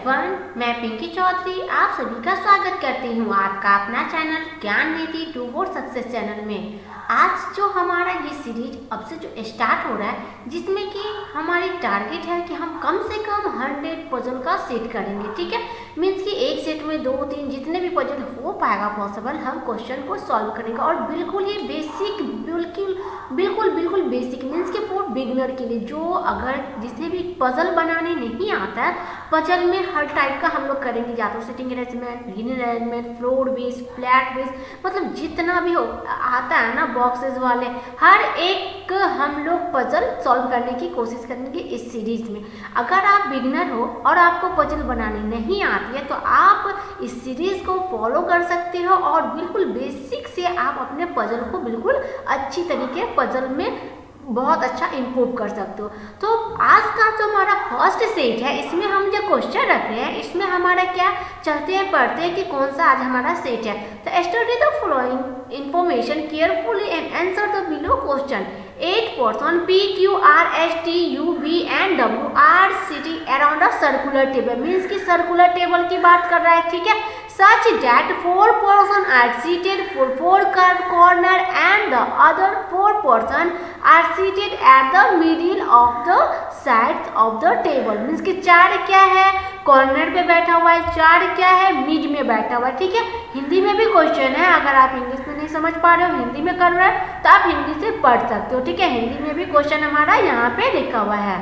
Everyone, मैं पिंकी चौधरी आप सभी का स्वागत करती हूँ आपका अपना चैनल ज्ञान नीति टू फॉर सक्सेस चैनल में। आज जो हमारा ये सीरीज अब से जो स्टार्ट हो रहा है, जिसमें कि हमारी टारगेट है कि हम कम से कम 100 पजल का सेट करेंगे। ठीक है, मीन्स कि एक सेट में 2-3 जितने भी पजल हो पाएगा पॉसिबल, हम क्वेश्चन को सॉल्व करेंगे। और बिल्कुल ये बेसिक, बिल्कुल बेसिक मीन्स कि फॉर बिगिनर के लिए, जो अगर जिसे भी पजल बनाने नहीं आता है, पजल में हर टाइप का हम लोग करेंगे, या तो sitting arrangement, linear arrangement, floor base, flat base, मतलब जितना भी हो आता है ना बॉक्सेस वाले, हर एक हम लोग पजल सॉल्व करने की कोशिश करेंगे इस सीरीज में। अगर आप बिगिनर हो और आपको पजल बनानी नहीं आती है तो आप इस सीरीज को फॉलो कर सकते हो और बिल्कुल बेसिक से आप अपने पजल को बिल्कुल अच्छी तरीके पजल में बहुत अच्छा इम्प्रूव कर सकते हो। तो आज का जो हमारा फर्स्ट सेट है, इसमें हम जो क्वेश्चन रख रहे हैं, इसमें हमारा क्या चलते हैं पढ़ते हैं कि कौन सा आज हमारा सेट है। तो study the following information carefully and answer the below question. 8 person P, Q, R, S, T, U, V and W are sitting around a circular table। Means कि सर्कुलर टेबल की बात कर रहा है। ठीक है, such that 4 person are seated for 4 corner and the other 4 person are seated at the middle of the sides of the table। Means कि 4 क्या है, कॉर्नर पे बैठा हुआ है, 4 क्या है, मिड में बैठा हुआ है। ठीक है, हिंदी में भी क्वेश्चन है, अगर आप इंग्लिश में नहीं समझ पा रहे हो, हिंदी में कर रहे हो तो आप हिंदी से पढ़ सकते हो। ठीक है, हिंदी में भी क्वेश्चन हमारा यहाँ पे लिखा हुआ है।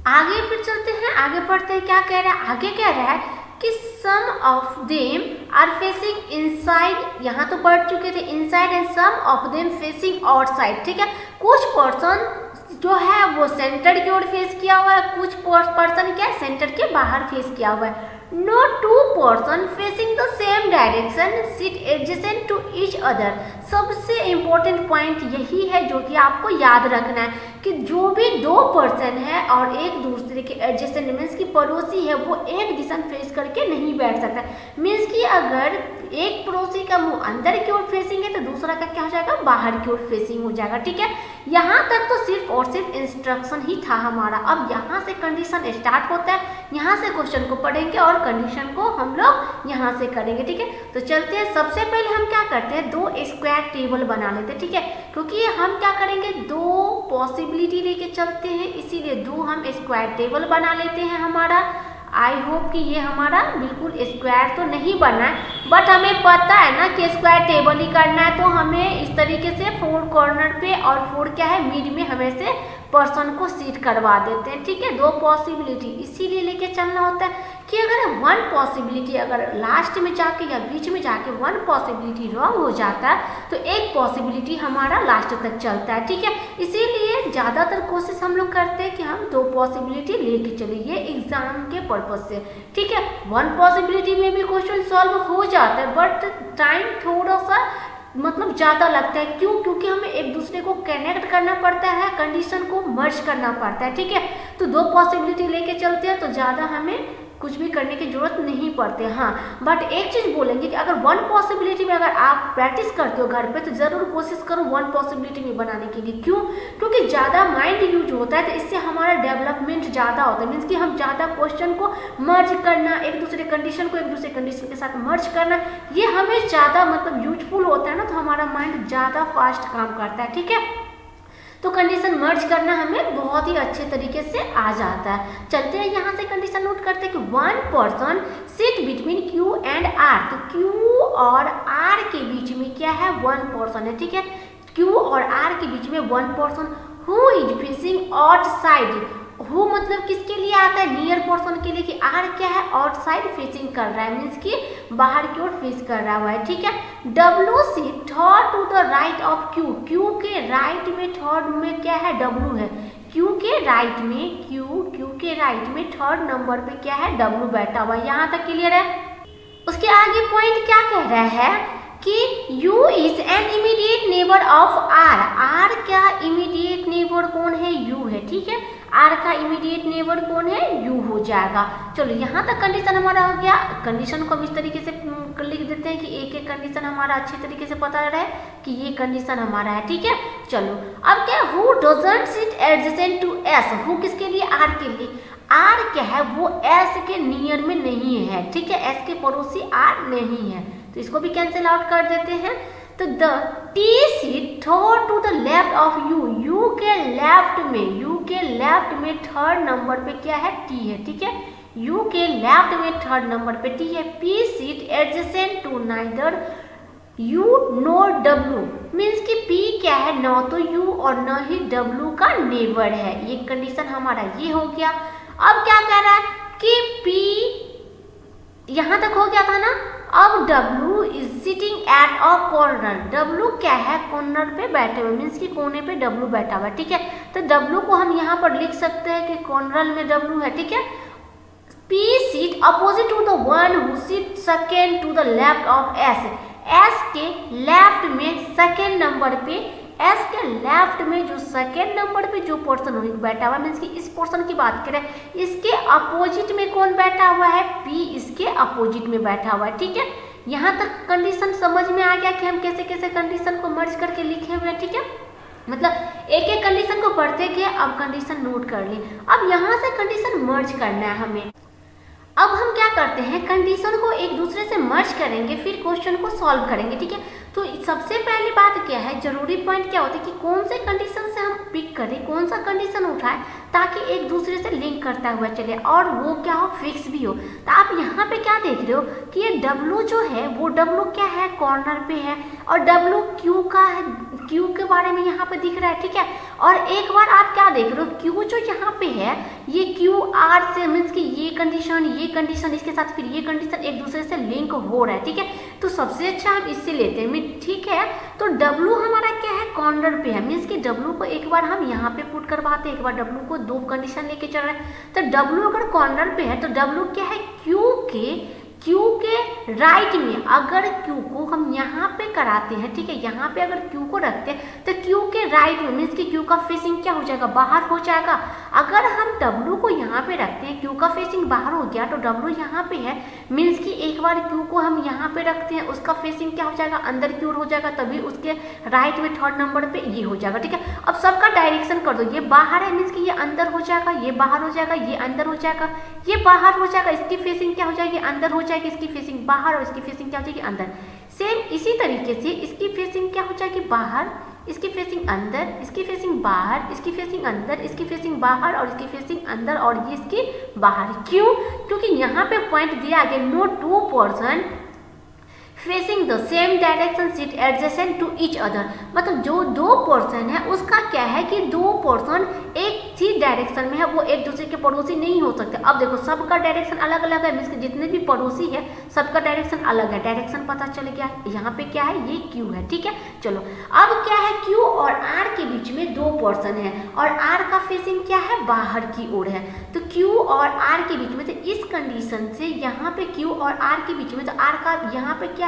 आगे फिर चलते हैं, आगे पढ़ते हैं क्या कह रहा है। आगे कह रहा है कि some of them are facing inside, यहाँ तो पढ़ चुके थे inside, and some of them facing outside. ठीक है, कुछ पर्सन जो है वो सेंटर की ओर फेस किया हुआ है, कुछ पर्सन क्या है सेंटर के बाहर फेस किया हुआ है। No two person facing the same direction sit adjacent to each other। सबसे इम्पोर्टेंट पॉइंट यही है जो कि आपको याद रखना है कि जो भी 2 पर्सन है और एक दूसरे के एडजेसेंट मीन्स की पड़ोसी है, वो एक दिशा फेस करके नहीं बैठ सकता। मीन्स कि अगर एक पड़ोसी का मुंह अंदर की ओर फेसिंग है तो दूसरा का क्या हो जाएगा, बाहर की ओर फेसिंग हो जाएगा। ठीक है, यहाँ तक तो सिर्फ और सिर्फ इंस्ट्रक्शन ही था हमारा। अब यहाँ से कंडीशन स्टार्ट होता है, यहाँ से क्वेश्चन को पढ़ेंगे और कंडीशन को हम लोग यहाँ से करेंगे। ठीक है, तो चलते हैं। सबसे पहले हम क्या करते हैं, 2 स्क्वायर टेबल बना लेते हैं। ठीक है, क्योंकि हम क्या करेंगे, 2 पॉसिबिलिटी लेके चलते हैं, इसीलिए 2 हम स्क्वायर टेबल बना लेते हैं। हमारा आई होप कि ये हमारा बिल्कुल स्क्वायर तो नहीं बनना है, बट हमें पता है ना कि स्क्वायर टेबल ही करना है, तो हमें इस तरीके से 4 कॉर्नर पे और 4 क्या है मिड में हमें से पर्सन को सीट करवा देते हैं। ठीक है, 2 पॉसिबिलिटी इसीलिए लेके चलना होता है कि अगर 1 पॉसिबिलिटी अगर लास्ट में जाके या बीच में जाके 1 पॉसिबिलिटी रॉन्ग हो जाता है तो एक पॉसिबिलिटी हमारा लास्ट तक चलता है। ठीक है, इसीलिए ज़्यादातर कोशिश हम लोग करते हैं कि हम 2 पॉसिबिलिटी लेके चले, ये एग्जाम के पर्पज से। ठीक है, 1 पॉसिबिलिटी में भी क्वेश्चन सॉल्व हो जाता है, बट टाइम थोड़ा सा मतलब ज़्यादा लगता है। क्यों? क्योंकि हमें एक दूसरे को कनेक्ट करना पड़ता है, कंडीशन को मर्ज करना पड़ता है। ठीक है, तो 2 पॉसिबिलिटी लेके चलते हैं तो ज़्यादा हमें कुछ भी करने की जरूरत नहीं पड़ती। हाँ, बट एक चीज़ बोलेंगे कि अगर 1 पॉसिबिलिटी में अगर आप प्रैक्टिस करते हो घर पे तो ज़रूर कोशिश करो 1 पॉसिबिलिटी में बनाने के लिए। क्यों? क्योंकि ज़्यादा माइंड यूज होता है तो इससे हमारा डेवलपमेंट ज़्यादा होता है। मीन्स कि हम ज़्यादा क्वेश्चन को मर्ज करना, एक दूसरे कंडीशन को एक दूसरे कंडीशन के साथ मर्ज करना, ये हमें ज़्यादा मतलब यूजफुल होता है ना, तो हमारा माइंड ज़्यादा फास्ट काम करता है। ठीक है, तो कंडीशन मर्ज करना हमें बहुत ही अच्छे तरीके से आ जाता है। चलते हैं यहाँ से कंडीशन नोट करते हैं कि 1 person sit between Q and R। तो Q और R के बीच में क्या है, 1 पर्सन है। ठीक है, Q और R के बीच में 1 person who is facing outside. Who मतलब किसके लिए आता है, नियर पर्सन के लिए, कि आर क्या है, आउटसाइड फेसिंग कर रहा है, मीन्स कि बाहर की ओर फेस कर रहा हुआ है। ठीक है, W C third to the right of Q. Q के राइट में थर्ड में क्या है, डब्ल्यू है। क्यू के राइट में क्यू के राइट में थर्ड नंबर पे क्या है, डब्ल्यू बैठा हुआ है। यहाँ तक क्लियर है। उसके आगे पॉइंट क्या कह रहा है कि U is an immediate neighbour of R। R क्या इमीडिएट नेबर कौन है, U है। ठीक है, आर का इमीडिएट नेबर कौन है, यू हो जाएगा। चलो यहाँ तक कंडीशन हमारा हो गया। कंडीशन को हम इस तरीके से लिख देते हैं कि एक एक कंडीशन हमारा अच्छे तरीके से पता रहे कि ये कंडीशन हमारा है, ठीक है। चलो अब क्या, who doesn't sit adjacent to S, who किसके लिए, आर के लिए। आर क्या है, वो एस के नियर में नहीं है, ठीक है, एस के पड़ोसी आर नहीं है, तो इसको भी कैंसिल आउट कर देते हैं। तो the T seat third to the left of U, U के लेफ्ट में, यू के लेफ्ट में थर्ड नंबर पे क्या है, टी है, ठीक है, यू के लेफ्ट में थर्ड नंबर पे टी है। P seat adjacent to neither U nor W, means कि पी क्या है, न तो यू और न ही डब्ल्यू का नेबर है। ये कंडीशन हमारा ये हो गया। अब क्या कह रहा है कि पी यहां तक हो गया था ना, अब W is sitting at a corner, W क्या है, कॉर्नर पे बैठे हुए, मीन्स कि कोने पे डब्ल्यू बैठा हुआ है, ठीक है। तो डब्ल्यू को हम यहाँ पर लिख सकते हैं कि कॉर्नर में डब्ल्यू है, ठीक है। P seat opposite to the one who seat second to the left of S, S के लेफ्ट में सेकेंड नंबर पे, S के लेफ्ट में जो सेकेंड नंबर पे जो पर्सन बैठा हुआ है, मीन्स कि इस पर्सन की बात करें, इसके अपोजिट में कौन बैठा हुआ है, P इसके अपोजिट में बैठा हुआ है, ठीक है। यहाँ तक कंडीशन समझ में आ गया कि हम कैसे कैसे कंडीशन को मर्ज करके लिखे हुए हैं, ठीक है। मतलब एक एक कंडीशन को पढ़ते गए, अब कंडीशन नोट कर ली। अब यहाँ से कंडीशन मर्ज करना है हमें। अब हम क्या करते हैं, कंडीशन को एक दूसरे से मर्ज करेंगे, फिर क्वेश्चन को सॉल्व करेंगे, ठीक है। तो सबसे पहली बात क्या है, जरूरी पॉइंट क्या होता है कि कौन से कंडीशन से हम पिक करें, कौन सा कंडीशन उठाएं ताकि एक दूसरे से लिंक करता हुआ चले और वो क्या हो, फिक्स भी हो। तो आप यहाँ पे क्या देख रहे हो कि ये डब्ल्यू जो है, वो डब्ल्यू क्या है, कॉर्नर पे है, और डब्ल्यू क्यू का है, क्यू के बारे में यहाँ पे दिख रहा है, ठीक है। और एक बार आप क्या देख रहे हो, क्यू जो यहाँ पे है, ये क्यू आर से, मीन्स कि ये कंडीशन इसके साथ फिर ये कंडीशन एक दूसरे से लिंक हो रहा है, ठीक है। तो सबसे अच्छा हम इससे लेते हैं, ठीक है। तो डब्ल्यू हमारा क्या है, कॉर्नर पे है, मीन्स कि डब्ल्यू को एक बार हम यहाँ पे पुट करवाते हैं, एक बार डब्ल्यू को दो कंडीशन लेके चल रहे हैं। तो डब्ल्यू अगर कॉर्नर पे है तो डब्ल्यू क्या है, क्यू के राइट में, अगर क्यू को हम यहाँ पे कराते हैं, ठीक है, यहाँ पे अगर क्यू को रखते हैं तो क्यू के राइट में, मीन्स कि क्यू का फेसिंग क्या हो जाएगा, बाहर हो जाएगा। अगर हम डब्ल्यू को यहाँ पे रखते हैं, क्यू का फेसिंग बाहर हो गया, तो डब्ल्यू यहाँ पे है, मीन्स कि एक बार क्यू को हम यहाँ पे रखते हैं, उसका फेसिंग क्या हो जाएगा, अंदर की ओर हो जाएगा, तभी उसके राइट में थर्ड नंबर पे ये हो जाएगा, ठीक है। अब सबका डायरेक्शन कर दो, ये बाहर है, मीन्स कि ये अंदर हो जाएगा, ये बाहर हो जाएगा, ये अंदर हो जाएगा, ये बाहर हो जाएगा, इसकी फेसिंग क्या हो जाएगी, अंदर हो जाएगी, इसकी फेसिंग बाहर और इसकी फेसिंग क्या हो जाएगी, अंदर। सेम इसी तरीके से इसकी फेसिंग क्या हो जाएगी, बाहर, इसकी फेसिंग अंदर, इसकी फेसिंग बाहर, इसकी फेसिंग अंदर, इसकी फेसिंग बाहर और इसकी फेसिंग अंदर और ये इसकी बाहर। क्यों? क्योंकि यहाँ पे पॉइंट दिया गया, no two person facing the same direction seat adjacent to each other, मतलब जो दो पर्सन है उसका क्या है कि दो पर्सन एक ही डायरेक्शन में है, वो एक दूसरे के पड़ोसी नहीं हो सकते। अब देखो सबका डायरेक्शन अलग अलग है, मीन्स जितने भी पड़ोसी है सबका डायरेक्शन अलग है, डायरेक्शन पता चल गया। यहाँ पे क्या है, ये क्यू है, ठीक है। चलो अब क्या है, क्यू और आर के बीच में दो पर्सन है और आर का फेसिंग क्या है, बाहर की ओर है। तो क्यू और आर के बीच में, तो इस कंडीशन से यहाँ पे क्यू और आर के बीच में, तो आर का यहाँ पे क्या है,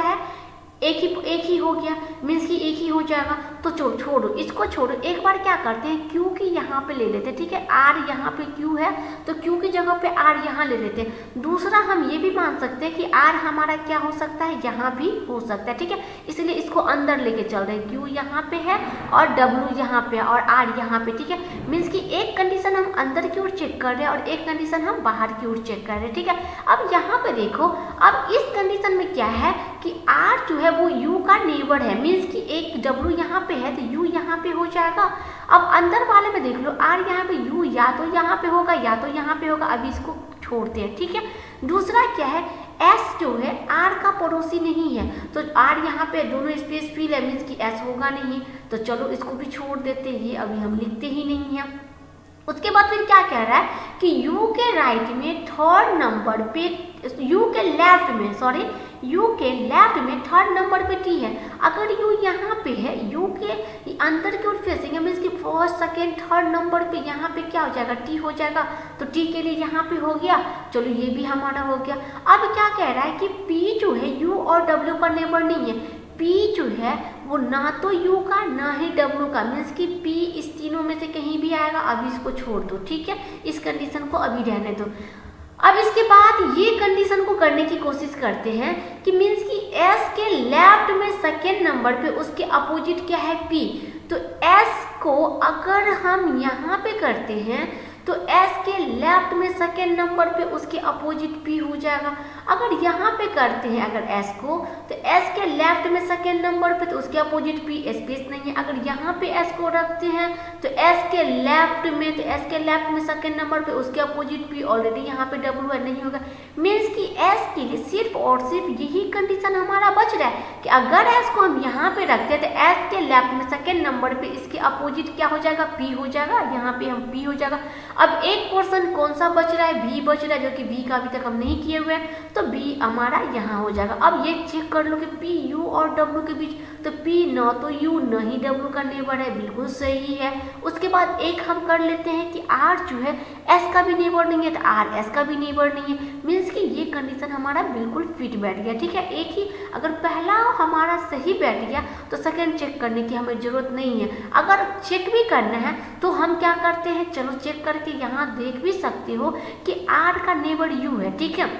एक ही हो गया, मीन्स कि एक ही हो जाएगा। तो छोड़ो इसको, छोड़ो, एक बार क्या करते हैं, क्यू की यहाँ पे ले लेते हैं, ठीक है। आर यहाँ पे क्यू है तो क्यू की जगह पे आर यहाँ ले लेते हैं। दूसरा हम ये भी मान सकते हैं कि आर हमारा क्या हो सकता है, यहाँ भी हो सकता है, ठीक है। इसलिए इसको अंदर लेके चल रहे हैं, क्यू यहाँ पे है और डब्ल्यू यहाँ पे और आर यहाँ पे, ठीक है। मीन्स कि एक कंडीशन हम अंदर की ओर चेक कर रहे हैं और एक कंडीशन हम बाहर की ओर चेक कर रहे हैं, ठीक है। अब यहाँ पे देखो, अब इस कंडीशन में क्या है कि आर जो है वो यू का नेबर है, मीन्स कि एक डब्ल्यू यहाँ पे है तो यू यहाँ पे हो जाएगा। अब अंदर वाले में देख लो, आर यहाँ पे, यू या तो यहाँ पे होगा या तो यहाँ पे होगा, अभी इसको छोड़ते हैं, ठीक है। दूसरा क्या है, एस जो है आर का पड़ोसी नहीं है, तो आर यहाँ पे दोनों स्पेस फिल है, मीन्स कि एस होगा नहीं, तो चलो इसको भी छोड़ देते हैं, ये अभी हम लिखते ही नहीं है। उसके बाद फिर क्या कह रहा है कि यू के राइट में थर्ड नंबर पे, यू के लेफ्ट में थर्ड नंबर पे टी है। अगर यू यहाँ पे है, यू के अंदर की ओर फेसिंग है, मीन्स कि फर्स्ट सेकेंड थर्ड नंबर पे यहाँ पे क्या हो जाएगा, टी हो जाएगा। तो टी के लिए यहाँ पे हो गया, चलो ये भी हमारा हो गया। अब क्या कह रहा है कि पी जो है यू और डब्ल्यू का नेबर नहीं है, पी जो है वो ना तो यू का ना ही डब्लू का, मीन्स कि पी इस तीनों में से कहीं भी आएगा। अभी इसको छोड़ दो, ठीक है, इस कंडीशन को अभी रहने दो। अब इसके बाद ये कंडीशन को करने की कोशिश करते हैं कि मीन्स कि एस के लेफ्ट में सेकेंड नंबर पे उसके अपोजिट क्या है, पी। तो एस को अगर हम यहाँ पे करते हैं तो एस के लेफ्ट में सेकेंड नंबर पे उसके अपोजिट पी हो जाएगा। अगर यहाँ पे करते हैं अगर एस को, तो एस के लेफ्ट में सेकेंड नंबर पे तो उसके अपोजिट पी, स्पेस नहीं है। अगर यहाँ पे एस को रखते हैं तो एस के लेफ्ट में, तो एस के लेफ्ट में सेकेंड नंबर पे उसके अपोजिट पी, ऑलरेडी यहाँ पे डब्लू है, नहीं होगा। मीन्स कि एस के लिए सिर्फ और सिर्फ यही कंडीशन हमारा बच रहा है कि अगर एस को हम यहाँ पे रखते हैं तो एस के लेफ्ट में सेकेंड नंबर पे इसके अपोजिट क्या हो जाएगा, पी हो जाएगा। यहाँ पे हम पी हो जाएगा। अब एक पोर्शन कौन सा बच रहा है, भी बच रहा है, जो कि भी का अभी तक हम नहीं किए हुए हैं, तो बी हमारा यहाँ हो जाएगा। अब ये चेक कर लो कि पी यू और डब्ल्यू के बीच, तो पी ना तो यू ना ही डब्ल्यू का नेबर है, बिल्कुल सही है। उसके बाद एक हम कर लेते हैं कि आर जो है एस का भी नेबर नहीं है, तो आर एस का भी नेबर नहीं है। मीन्स कि ये कंडीशन हमारा बिल्कुल फिट बैठ गया, ठीक है। एक ही अगर पहला हमारा सही बैठ गया तो सेकेंड चेक करने की हमें जरूरत नहीं है। अगर चेक भी करना है तो हम क्या करते हैं, चलो चेक करके यहाँ देख भी सकते हो कि आर का नेबर यू है, ठीक है।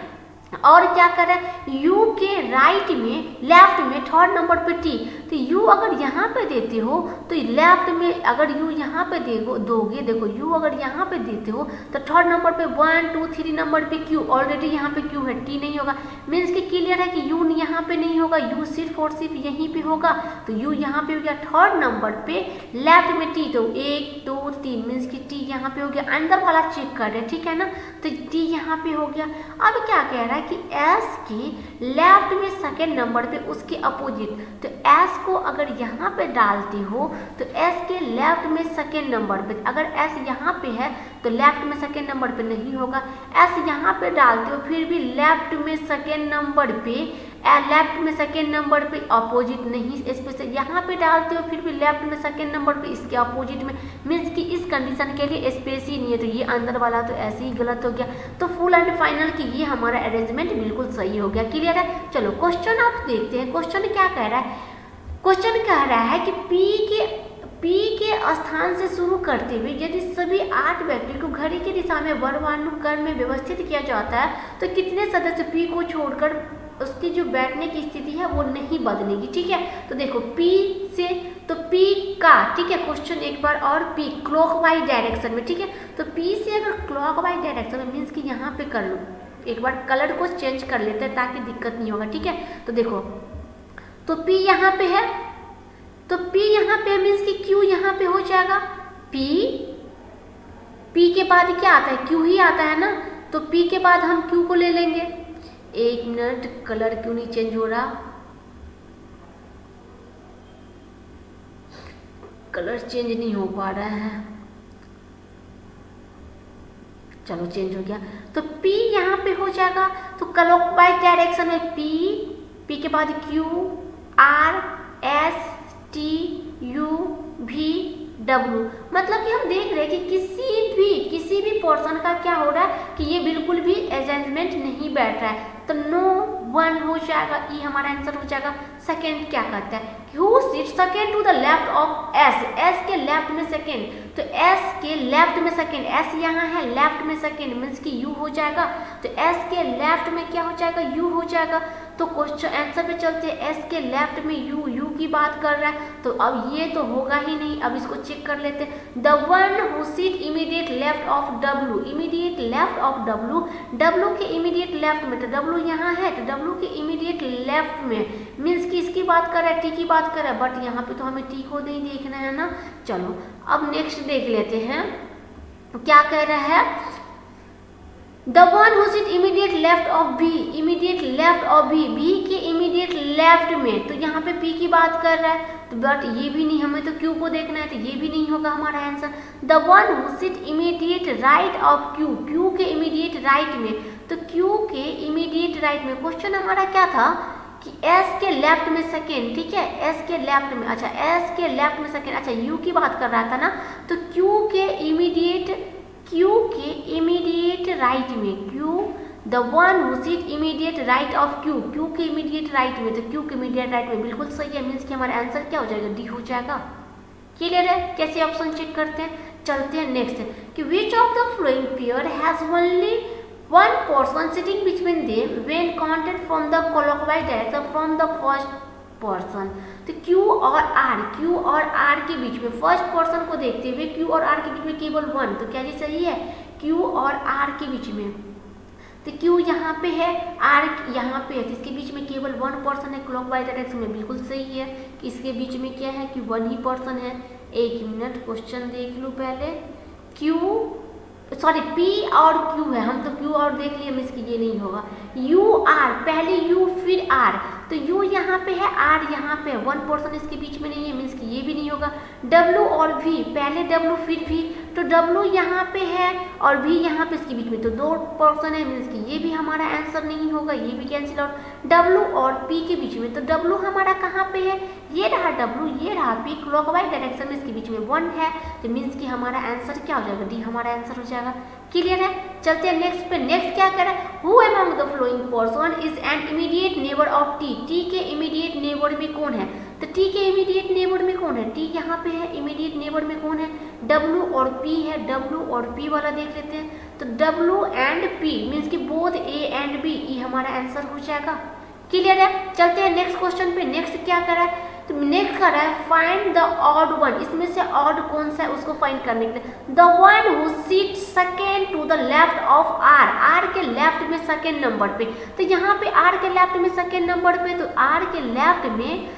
और क्या करें, u के राइट में लेफ्ट में थर्ड नंबर पे t, तो u अगर यहाँ पे देते हो तो लेफ्ट में अगर u यहाँ पे दोगे, देखो u अगर यहाँ पे देते हो तो थर्ड नंबर पे 1 2 3 नंबर पे q, ऑलरेडी यहाँ पे q है, t नहीं होगा। मीन्स कि क्लियर है कि u यहाँ पे नहीं होगा, u सिर्फ और सिर्फ यहीं पे होगा। तो u यहाँ पे हो गया थर्ड नंबर पे लेफ्ट में t, तो 1 2 3, मीन्स कि t यहाँ पे हो गया। अंदर वाला चेक कर रहे हैं, ठीक है ना, तो t यहाँ पे हो गया। अब क्या कह रहा है कि S के लेफ्ट में सेकेंड नंबर पे उसके अपोजिट, तो S को अगर यहाँ पे डालते हो तो S के लेफ्ट में सेकेंड नंबर पे, अगर S यहाँ पे है तो लेफ्ट में सेकेंड नंबर पे नहीं होगा। S यहाँ पे डालते हो फिर भी लेफ्ट में सेकेंड नंबर पे, लेफ्ट में सेकेंड नंबर पे अपोजिट नहीं, स्पेशल यहाँ पे डालते हो फिर भी लेफ्ट में सेकेंड नंबर पे इसके अपोजिट में, मीन्स कि इस कंडीशन के लिए स्पेस ही नहीं है। तो ये अंदर वाला तो ऐसे ही गलत हो गया। तो फुल एंड फाइनल की ये हमारा अरेंजमेंट बिल्कुल सही हो गया। क्लियर है। चलो क्वेश्चन आप देखते हैं, क्वेश्चन क्या कह रहा है। क्वेश्चन कह रहा है कि P के स्थान से शुरू करते हुए यदि सभी 8 व्यक्ति को घड़ी की दिशा में वर्णानुक्रम में व्यवस्थित किया जाता है तो कितने सदस्य P को छोड़कर उसकी जो बैठने की स्थिति है वो नहीं बदलेगी। ठीक है, तो देखो P से, तो P का, ठीक है, क्वेश्चन एक बार और, P क्लॉकवाइज डायरेक्शन में, ठीक है, तो P से अगर क्लॉकवाइज डायरेक्शन में मीन्स कि यहाँ पे कर लो, एक बार कलर को चेंज कर लेते हैं ताकि दिक्कत नहीं होगा। ठीक है, तो देखो, तो P यहाँ पे है, तो P यहाँ पे मीन्स कि Q यहाँ पे हो जाएगा। P के बाद क्या आता है, Q ही आता है ना, तो P के बाद हम Q को ले लेंगे। एक मिनट, कलर क्यों नहीं चेंज हो रहा, कलर चेंज नहीं हो पा रहा है, चलो चेंज हो गया। तो P यहाँ पे हो जाएगा, तो क्लॉकवाइज डायरेक्शन में P के बाद Q, R, S, T, U, V, W, मतलब कि हम देख रहे हैं कि किसी भी पोर्शन का क्या हो रहा है कि ये बिल्कुल भी अरेंजमेंट नहीं बैठ रहा है, तो नो 1 हो जाएगा, ई हमारा आंसर हो जाएगा। सेकेंड क्या कहता है, who sit second to the left of S, S के लेफ्ट में सेकेंड, तो एस के लेफ्ट में सेकेंड, एस यहाँ है लेफ्ट में सेकेंड मीन्स कि यू हो जाएगा, तो एस के लेफ्ट में क्या हो जाएगा, यू हो जाएगा। तो क्वेश्चन आंसर पे चलते हैं, एस के लेफ्ट में यू की बात कर रहा है, तो अब ये तो होगा ही नहीं। अब इसको चेक कर लेते हैं, the one who sit immediate left of W, immediate left of W के इमीडिएट लेफ्ट में, तो डब्लू यहाँ है, तो डब्लू के इमीडिएट लेफ्ट में मीन्स कि इसकी बात कर रहा है, टी की बात कर रहा है, बट यहाँ पे तो हमें टी को नहीं देखना है ना। चलो अब नेक्स्ट देख लेते हैं क्या कह रहा है, the one who sit immediate left of B, immediate left of B के इमीडिएट लेफ्ट में, तो यहाँ पे पी की बात कर रहा है, तो बट ये भी नहीं, हमें तो क्यू को देखना है, तो ये भी नहीं होगा हमारा answer. The one who sit immediate right of Q के इमीडिएट राइट में, तो क्यू के इमीडिएट राइट में, क्वेश्चन हमारा क्या था कि एस के लेफ्ट में सेकेंड, ठीक है, एस के लेफ्ट में, अच्छा एस के लेफ्ट में सेकेंड, अच्छा यू की बात कर रहा था ना, तो क्यू के इमीडिएट राइट में, Q the one who seat immediate right of Q, Q के इमीडिएट राइट में, तो क्यू के इमीडिएट राइट में बिल्कुल सही है, मीन्स कि हमारा आंसर क्या हो जाएगा, डी हो जाएगा। क्लियर है, कैसे ऑप्शन चेक करते हैं। चलते हैं नेक्स्ट कि which of the flowing pair has only one person sitting between them when counted from the clockwise direction from the first person. तो Q और R के बीच में फर्स्ट पर्सन को देखते हुए Q और R के बीच में केवल वन, तो क्या जी सही है, Q और R के बीच में, तो Q यहाँ पे है, R यहाँ पे है, तो इसके बीच में केवल वन पर्सन है क्लॉकवाइज डायरेक्शन में, बिल्कुल सही है कि इसके बीच में क्या है कि वन ही पर्सन है। एक मिनट क्वेश्चन देख लूँ पहले। P और Q है, हम तो Q और देख लिए, मिस की ये नहीं होगा। U R, पहले U फिर R, तो U यहाँ पे है, R यहाँ पे है, वन पर्सन इसके बीच में नहीं है, मीन्स कि ये भी नहीं होगा। W और V, पहले W फिर V, तो W यहाँ पे है और V यहाँ पे इसके बीच में, तो दो पर्सन है, मीन्स कि ये भी हमारा आंसर नहीं होगा, ये भी कैंसिल आउट। W और P के बीच में, तो W हमारा कहाँ पे है, ये रहा W, ये रहा P, क्लॉकवाइज डायरेक्शन में इसके बीच में वन है, तो मीन्स कि हमारा आंसर क्या हो जाएगा, डी हमारा आंसर हो जाएगा। क्लियर है, चलते हैं नेक्स्ट पे। नेक्स्ट क्या कह रहा है, who among the flowing person is an immediate neighbour of T, T के इमीडिएट नेबर में कौन है, तो टी के इमीडिएट नेबर में कौन है, टी यहाँ पे है, इमीडिएट नेबर में कौन है, W और P है, W और P वाला देख लेते हैं, तो W एंड P मीन्स कि बोथ A एंड B, ये हमारा आंसर हो जाएगा। क्लियर है, चलते हैं नेक्स्ट क्वेश्चन पे। नेक्स्ट क्या कर रहा है, तो नेक्स्ट कर रहा है फाइंड द ऑड वन, इसमें से ऑड कौन सा है उसको फाइंड करने के लिए। The one who seat second to the left of R, R के लेफ्ट में सेकेंड नंबर पे, तो यहाँ पे R के लेफ्ट में सेकेंड नंबर पे, तो R के लेफ्ट में,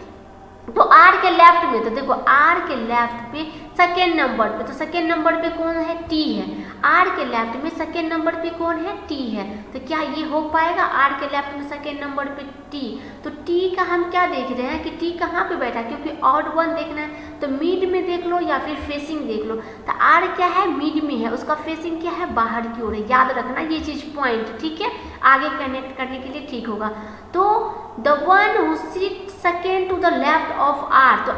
तो R के लेफ्ट में, तो देखो R के लेफ्ट पे सेकेंड नंबर पे, तो सेकेंड नंबर पे कौन है, T है। R के लेफ्ट में सेकेंड नंबर पे कौन है, T है, तो क्या ये हो पाएगा, R के लेफ्ट में सेकेंड नंबर पे T, तो T का हम क्या देख रहे हैं कि T कहाँ पे बैठा है, क्योंकि ऑड वन देखना है, तो मिड में देख लो या फिर फेसिंग देख लो, तो R क्या है, मिड में है, उसका फेसिंग क्या है, बाहर की ओर है, याद रखना ये चीज़ पॉइंट, ठीक है, आगे कनेक्ट करने के लिए ठीक होगा। तो the one who seat second to the left of R, तो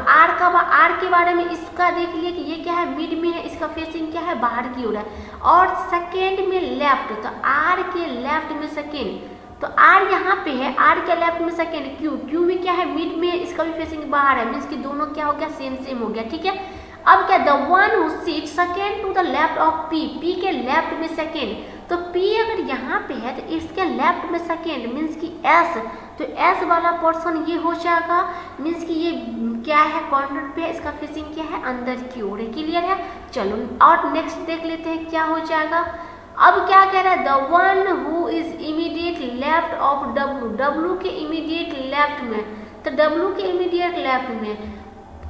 R के बारे में इसका देख लिया कि ये क्या है, मिड में है, इसका फेसिंग क्या है, बाहर की ओर है, और सेकेंड में लेफ्ट, तो R के लेफ्ट में सेकेंड, तो R यहाँ पे है, R के लेफ्ट में सेकेंड, Q भी क्या है, मिड में है, इसका भी फेसिंग बाहर है, मीन्स कि दोनों क्या हो गया, सेम हो गया, ठीक है। अब क्या, the one who seat second to the left of P के लेफ्ट में सेकेंड, तो P अगर यहाँ पे है तो इसके लेफ्ट में सेकेंड, मीन्स कि S, तो S वाला पर्सन ये हो जाएगा, मीन्स कि ये क्या है, कॉर्नर पे है, इसका फेसिंग क्या है, अंदर की ओर है। क्लियर है, चलो और नेक्स्ट देख लेते हैं क्या हो जाएगा। अब क्या कह रहा है, the one who is immediate left of W के इमीडिएट लेफ्ट में, तो W के इमीडिएट लेफ्ट में,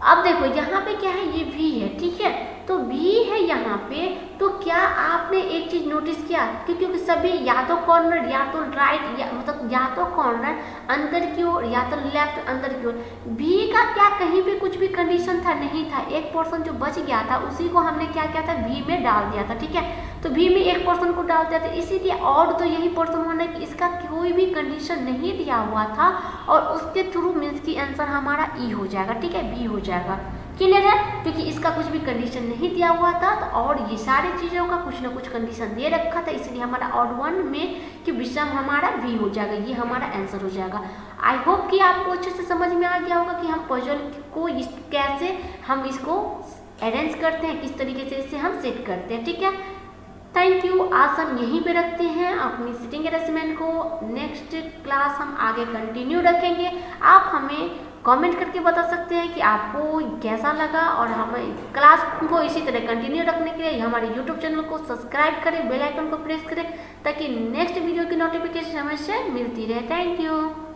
अब देखो यहाँ पे क्या है, ये V है, ठीक है, तो V है यहाँ पे, तो क्या आपने एक चीज नोटिस किया, क्योंकि सभी या तो कॉर्नर या तो राइट, या मतलब या तो कॉर्नर अंदर की ओर या तो लेफ्ट अंदर की ओर, V का क्या कहीं पे कुछ भी कंडीशन था, नहीं था, एक पर्सन जो बच गया था उसी को हमने क्या किया था, V में डाल दिया था, ठीक है, तो V में एक पर्सन को डाल दिया था, इसीलिए ऑड तो यही पर्सन होना कि इसका कोई भी कंडीशन नहीं दिया हुआ था, और उसके थ्रू मीन्स की आंसर हमारा ई हो जाएगा, ठीक है, बी हो जाएगा। क्लियर है, क्योंकि इसका कुछ भी कंडीशन नहीं दिया हुआ था, तो और ये सारी चीज़ों का कुछ ना कुछ कंडीशन दे रखा था, इसलिए हमारा ऑड वन में कि विषम हमारा वी हो जाएगा, ये हमारा आंसर हो जाएगा। आई होप कि आपको अच्छे से समझ में आ गया होगा कि हम पजल को कैसे हम इसको अरेंज करते हैं, किस तरीके से इसे हम सेट करते हैं, ठीक है। थैंक यू, आज हम यहीं पे रखते हैं अपनी सिटिंग अरेंजमेंट को, नेक्स्ट क्लास हम आगे कंटिन्यू रखेंगे। आप हमें कमेंट करके बता सकते हैं कि आपको कैसा लगा, और हमें क्लास को इसी तरह कंटिन्यू रखने के लिए हमारे यूट्यूब चैनल को सब्सक्राइब करें, बेल आइकन को प्रेस करें, ताकि नेक्स्ट वीडियो की नोटिफिकेशन हमें से मिलती रहे। Thank you.